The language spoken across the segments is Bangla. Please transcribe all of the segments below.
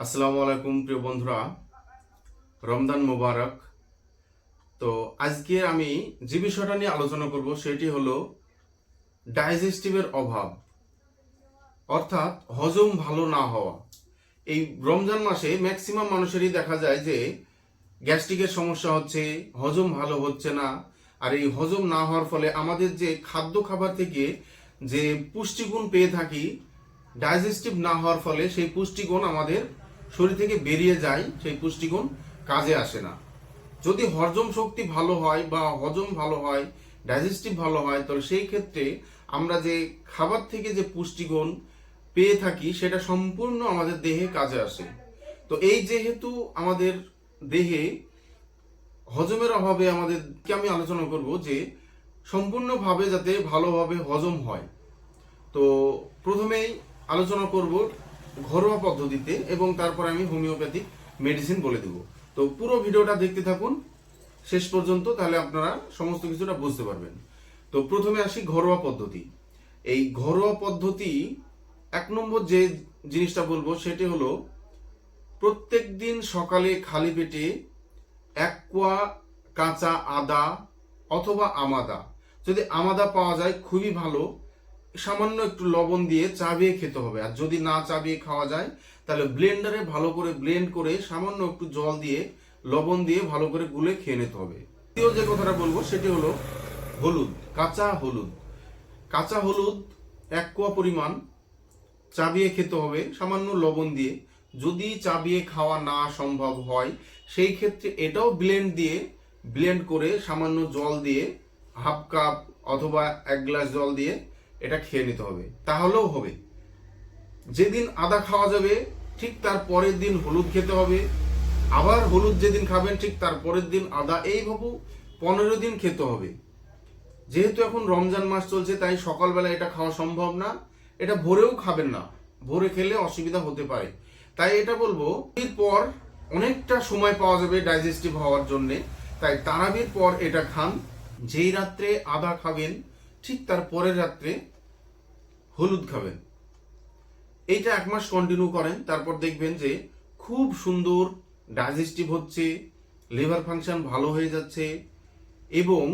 আসসালামু আলাইকুম প্রিয় বন্ধুরা, রমজান মোবারক। তো আজকে আমি যে বিষয়টা নিয়ে আলোচনা করব সেটি হলো ডাইজেস্টিভের অভাব, অর্থাৎ হজম ভালো না হওয়া। এই রমজান মাসে ম্যাক্সিমাম মানুষেরই দেখা যায় যে গ্যাস্ট্রিকের সমস্যা হচ্ছে, হজম ভালো হচ্ছে না। আর এই হজম না হওয়ার ফলে আমাদের যে খাবার থেকে যে পুষ্টিগুণ পেয়ে থাকি, ডাইজেস্টিভ না হওয়ার ফলে সেই পুষ্টিগুণ আমাদের শরীর থেকে বেরিয়ে যায়, সেই পুষ্টিগুণ কাজে আসে না। যদি হজম শক্তি ভালো হয় বা হজম ভালো হয়, ডাইজেস্টিভ ভালো হয়, তাহলে সেই ক্ষেত্রে আমরা যে খাবার থেকে যে পুষ্টিগুণ পেয়ে থাকি সেটা সম্পূর্ণ আমাদের দেহে কাজে আসে। তো এই যেহেতু আমাদের দেহে হজমের অভাবে আমাদেরকে আমি আলোচনা করব যে সম্পূর্ণভাবে যাতে ভালোভাবে হজম হয়। তো প্রথমেই আলোচনা করব ঘরোয়া পদ্ধতিতে এবং তারপর আমি হোমিওপ্যাথিক মেডিসিন বলে দেব। তো পুরো ভিডিওটা দেখতে থাকুন শেষ পর্যন্ত, তাহলে আপনারা সমস্ত কিছুটা বুঝতে পারবেন। তো প্রথমে আসি ঘরোয়া পদ্ধতি। এই ঘরোয়া পদ্ধতি 1 নম্বর যে জিনিসটা বলবো সেটি হলো প্রত্যেক দিন সকালে খালি পেটে 1 কোয়া কাঁচা আদা অথবা আমাদা, যদি আমাদা পাওয়া যায় খুবই ভালো, সামান্য একটু লবণ দিয়ে চাবিয়ে খেতে হবে। আর যদি না চাবিয়ে খাওয়া যায় তাহলে ব্লেন্ডারে ভালো করে ব্লেন্ড করে সামান্য একটু জল দিয়ে লবণ দিয়ে ভালো করে গুলে খেয়ে নিতে হবে। দ্বিতীয় যে কথাটা বলবো সেটি হলো হলুদ, কাঁচা হলুদ। কাঁচা হলুদ 1 কোয়া পরিমাণ চাবিয়ে খেতে হবে সামান্য লবণ দিয়ে। যদি চাবিয়ে খাওয়া না সম্ভব হয় সেই ক্ষেত্রে এটাও ব্লেন্ড করে সামান্য জল দিয়ে 1/2 কাপ অথবা 1 গ্লাস জল দিয়ে এটা খেয়ে নিতে হবে, তাহলেও হবে। যেদিন আদা খাওয়া যাবে ঠিক তার পরের দিন হলুদ খেতে হবে, আবার হলুদ যেদিন খাবেন ঠিক তার পরের দিন আদা, এইভাবে 15 দিন খেতে হবে। যেহেতু এখন রমজান মাস চলছে তাই সকালবেলা এটা খাওয়া সম্ভব না, এটা ভোরেও খাবেন না, ভোরে খেলে অসুবিধা হতে পারে। তাই এটা বলবো এরপর অনেকটা সময় পাওয়া যাবে ডাইজেস্টিভ হওয়ার জন্যে, তাই তারাবির পর এটা খান। যেই রাত্রে আদা খাবেন ঠিক তার পরের রাত্রে হলুদ খাবেন। এইটা 1 মাস কন্টিনিউ করেন, তারপর দেখবেন যে খুব সুন্দর ডাইজেস্টিভ হচ্ছে, লিভার ফাংশন ভালো হয়ে যাচ্ছে এবং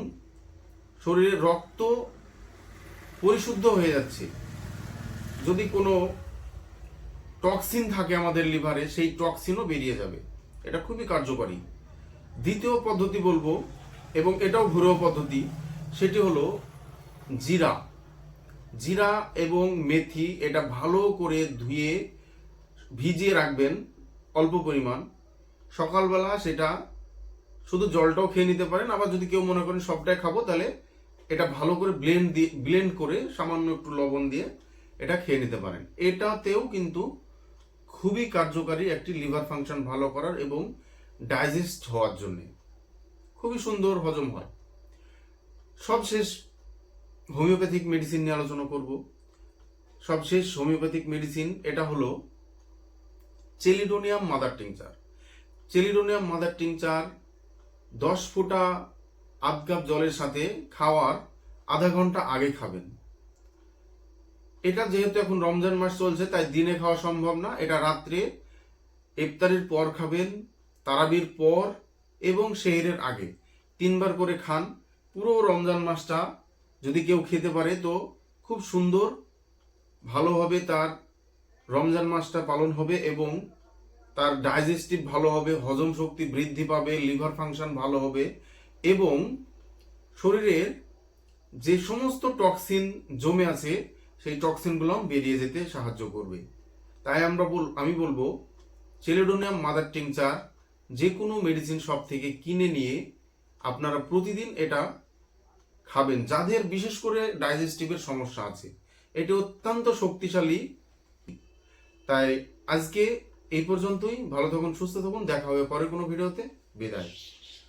শরীরের রক্ত পরিশুদ্ধ হয়ে যাচ্ছে। যদি কোনো টক্সিন থাকে আমাদের লিভারে সেই টক্সিনও বেরিয়ে যাবে। এটা খুবই কার্যকরী। দ্বিতীয় পদ্ধতি বলবো, এবং এটাও ঘরোয়া পদ্ধতি, সেটি হলো জিরা। জিরা এবং মেথি এটা ভালো করে ধুয়ে ভিজিয়ে রাখবেন অল্প পরিমাণ। সকালবেলা সেটা শুধু জলটাও খেয়ে নিতে পারেন, আবার যদি কেউ মনে করেন সবটাই খাবো তাহলে এটা ভালো করে ব্লেন্ড করে সামান্য একটু লবণ দিয়ে এটা খেয়ে নিতে পারেন। এটাতেও কিন্তু খুবই কার্যকারী একটি লিভার ফাংশন ভালো করার এবং ডাইজেস্ট হওয়ার জন্য খুবই সুন্দর হজম হয়। সবশেষ হোমিওপ্যাথিক মেডিসিন নিয়ে আলোচনা করব। সবশেষ হোমিওপ্যাথিক মেডিসিন এটা হলো chelidonium mother tincture. Chelidonium mother tincture 10 ফোঁটা 1/2 কাপ জলের সাথে খাওয়ার আধা ঘন্টা আগে খাবেন। এটা যেহেতু এখন রমজান মাস চলছে তাই দিনে খাওয়া সম্ভব না, এটা রাত্রে ইফতারের পর খাবেন, তারাবির পর এবং সেহরের আগে 3 বার করে খান। পুরো রমজান মাসটা যদি কেউ খেতে পারে তো খুব সুন্দর ভালোভাবে তার রমজান মাসটা পালন হবে এবং তার ডাইজেস্টিভ ভালো হবে, হজম শক্তি বৃদ্ধি পাবে, লিভার ফাংশন ভালো হবে এবং শরীরের যে সমস্ত টক্সিন জমে আছে সেই টক্সিনগুলো বেরিয়ে যেতে সাহায্য করবে। তাই আমি বলবো চেলিডোনিয়াম মাদার টিংচার যে কোনো মেডিসিন শপ থেকে কিনে নিয়ে আপনারা প্রতিদিন এটা খাবেন, যাদের বিশেষ করে ডাইজেস্টিভের সমস্যা আছে। এটি অত্যন্ত শক্তিশালী। তাই আজকে এই পর্যন্তই। ভালো থাকুন, সুস্থ থাকুন, দেখা হবে পরে কোনো ভিডিওতে। বিদায়।